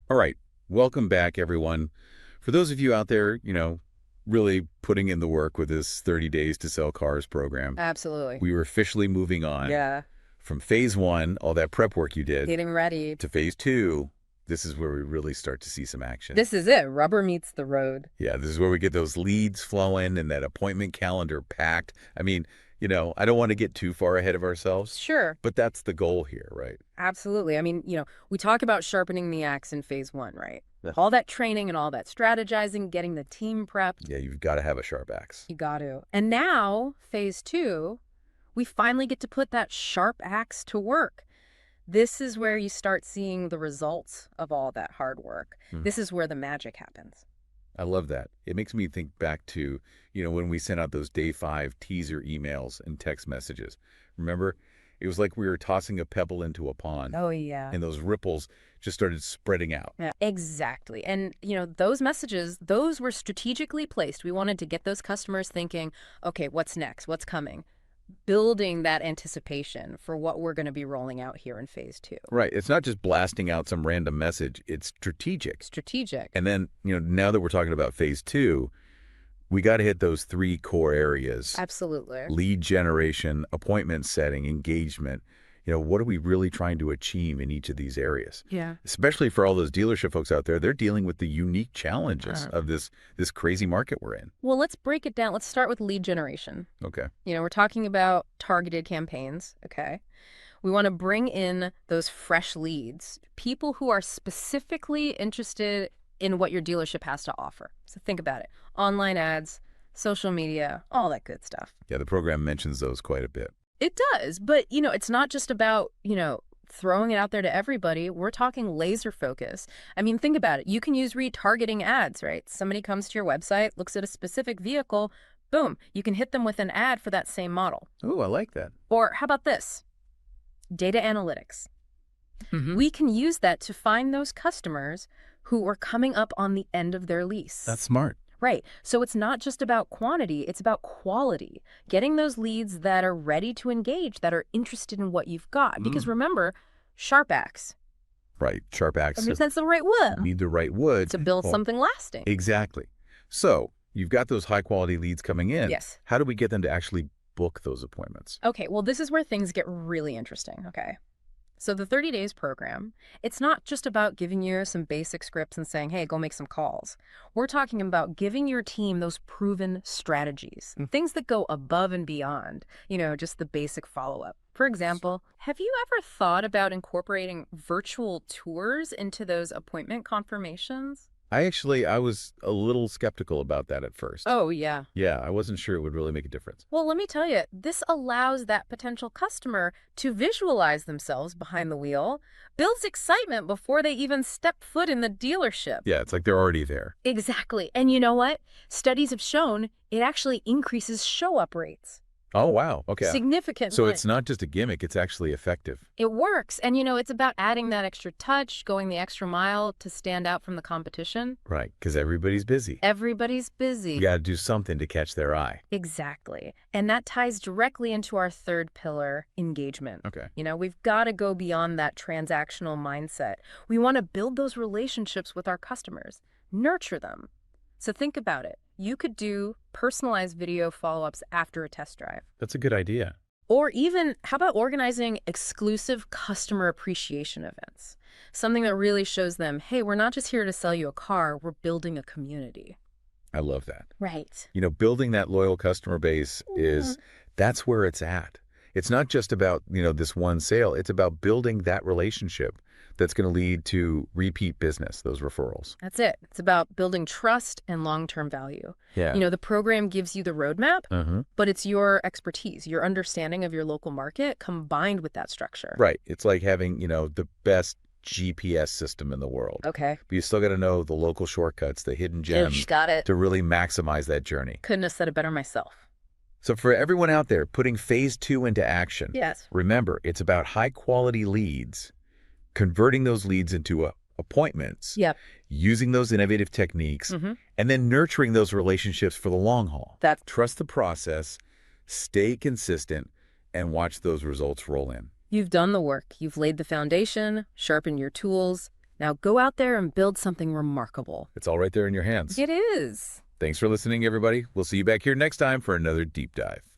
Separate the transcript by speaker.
Speaker 1: All right. Welcome back, everyone. For those of you out there, really putting in the work with this 30 Days to Sell Cars program,
Speaker 2: Absolutely.
Speaker 1: we were officially moving on
Speaker 2: Yeah.
Speaker 1: from phase one, all that prep work you did,
Speaker 2: Getting ready.
Speaker 1: to phase two. This is where we really start to see some action.
Speaker 2: This is it. Rubber meets the road.
Speaker 1: Yeah, this is where we get those leads flowing and that appointment calendar packed. I mean, I don't want to get too far ahead of ourselves,
Speaker 2: Sure.
Speaker 1: but that's the goal here, right?
Speaker 2: Absolutely. I mean, we talk about sharpening the axe in phase one, right?
Speaker 1: Yeah.
Speaker 2: All that training and all that strategizing, getting the team prepped.
Speaker 1: Yeah, you've got to have a sharp axe.
Speaker 2: You got to. And now, phase two, we finally get to put that sharp axe to work. This is where you start seeing the results of all that hard work.
Speaker 1: Hmm.
Speaker 2: This is where the magic happens.
Speaker 1: I love that. It makes me think back to, when we sent out those day 5 teaser emails and text messages. Remember? It was like we were tossing a pebble into a pond,
Speaker 2: Oh, yeah.
Speaker 1: and those ripples just started spreading out.
Speaker 2: Yeah, exactly. And, those messages, those were strategically placed. We wanted to get those customers thinking, okay, what's next? What's coming? Building that anticipation for what we're going to be rolling out here in phase two.
Speaker 1: Right. It's not just blasting out some random message. It's strategic.
Speaker 2: Strategic.
Speaker 1: And then, now that we're talking about phase two, we got to hit those 3 core areas:
Speaker 2: Absolutely.
Speaker 1: lead generation, appointment setting, engagement. What are we really trying to achieve in each of these areas?
Speaker 2: Yeah.
Speaker 1: Especially for all those dealership folks out there, they're dealing with the unique challenges of this crazy market we're in.
Speaker 2: Well, let's break it down. Let's start with lead generation.
Speaker 1: Okay.
Speaker 2: We're talking about targeted campaigns, okay? We want to bring in those fresh leads, people who are specifically interested in what your dealership has to offer. So think about it. Online ads, social media, all that good stuff.
Speaker 1: Yeah, the program mentions those quite a bit.
Speaker 2: It does, but it's not just about, throwing it out there to everybody. We're talking laser focus. I mean, think about it. You can use retargeting ads, right? Somebody comes to your website, looks at a specific vehicle, boom, you can hit them with an ad for that same model.
Speaker 1: Oh, I like that.
Speaker 2: Or how about this? Data analytics. We can use that to find those customers who are coming up on the end of their lease.
Speaker 1: That's smart.
Speaker 2: Right. So it's not just about quantity, it's about quality. Getting those leads that are ready to engage, that are interested in what you've got. Because remember, sharp axe.
Speaker 1: Right. Sharp
Speaker 2: I
Speaker 1: axe.
Speaker 2: mean, that's the right wood
Speaker 1: Need the right wood.
Speaker 2: to build
Speaker 1: Well,
Speaker 2: something lasting.
Speaker 1: Exactly. So you've got those high quality leads coming in.
Speaker 2: Yes.
Speaker 1: How do we get them to actually book those appointments?
Speaker 2: Okay, well, this is where things get really interesting, okay? So the 30 Days program, it's not just about giving you some basic scripts and saying, hey, go make some calls. We're talking about giving your team those proven strategies, things that go above and beyond, just the basic follow-up. For example, have you ever thought about incorporating virtual tours into those appointment confirmations?
Speaker 1: I was a little skeptical about that at first.
Speaker 2: Oh, yeah.
Speaker 1: Yeah, I wasn't sure it would really make a difference.
Speaker 2: Well, let me tell you, this allows that potential customer to visualize themselves behind the wheel, builds excitement before they even step foot in the dealership.
Speaker 1: Yeah, it's like they're already there.
Speaker 2: Exactly. And you know what? Studies have shown it actually increases show-up rates
Speaker 1: Oh, wow. Okay.
Speaker 2: significantly.
Speaker 1: So it's not just a gimmick, it's actually effective.
Speaker 2: It works. And it's about adding that extra touch, going the extra mile to stand out from the competition.
Speaker 1: Right, because everybody's busy.
Speaker 2: Everybody's busy.
Speaker 1: You got to do something to catch their eye.
Speaker 2: Exactly. And that ties directly into our third pillar, engagement.
Speaker 1: Okay.
Speaker 2: We've got to go beyond that transactional mindset. We want to build those relationships with our customers, nurture them. So think about it. You could do personalized video follow-ups after a test drive.
Speaker 1: That's a good idea.
Speaker 2: Or even, how about organizing exclusive customer appreciation events? Something that really shows them, hey, we're not just here to sell you a car, we're building a community.
Speaker 1: I love that.
Speaker 2: Right.
Speaker 1: Building that loyal customer base that's where it's at. It's not just about, this one sale. It's about building that relationship that's going to lead to repeat business, those referrals.
Speaker 2: That's it. It's about building trust and long-term value.
Speaker 1: Yeah.
Speaker 2: The program gives you the roadmap,
Speaker 1: Uh-huh.
Speaker 2: but it's your expertise, your understanding of your local market combined with that structure.
Speaker 1: Right. It's like having, the best GPS system in the world.
Speaker 2: Okay.
Speaker 1: But you still got to know the local shortcuts, the hidden gems
Speaker 2: Got it.
Speaker 1: to really maximize that journey.
Speaker 2: Couldn't have said it better myself.
Speaker 1: So for everyone out there putting phase 2 into action,
Speaker 2: Yes.
Speaker 1: remember, it's about high quality leads, converting those leads into appointments,
Speaker 2: Yep.
Speaker 1: using those innovative techniques, and then nurturing those relationships for the long haul. Trust the process, stay consistent, and watch those results roll in.
Speaker 2: You've done the work. You've laid the foundation, sharpened your tools. Now go out there and build something remarkable.
Speaker 1: It's all right there in your hands.
Speaker 2: It is.
Speaker 1: Thanks for listening, everybody. We'll see you back here next time for another deep dive.